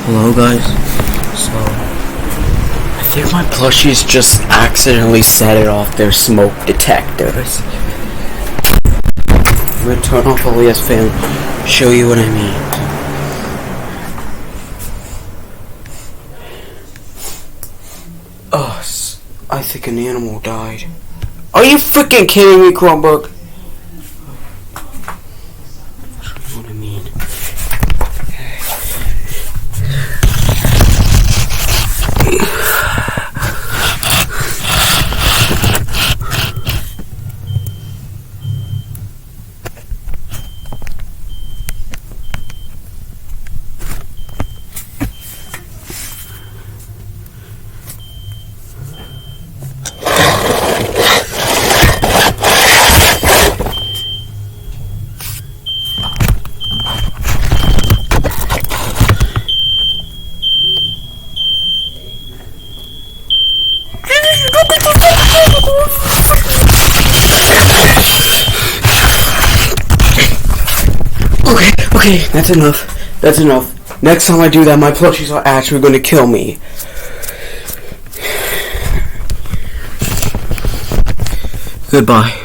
Hello guys. So I think my plushies just accidentally set it off their smoke detectors. I'm gonna turn off all this fan, show you what I mean. Oh, I think an animal died. Are you freaking kidding me, Chromebook? Show you what I mean. Okay, that's enough. That's enough. Next time I do that, my plushies are actually going to kill me. Goodbye.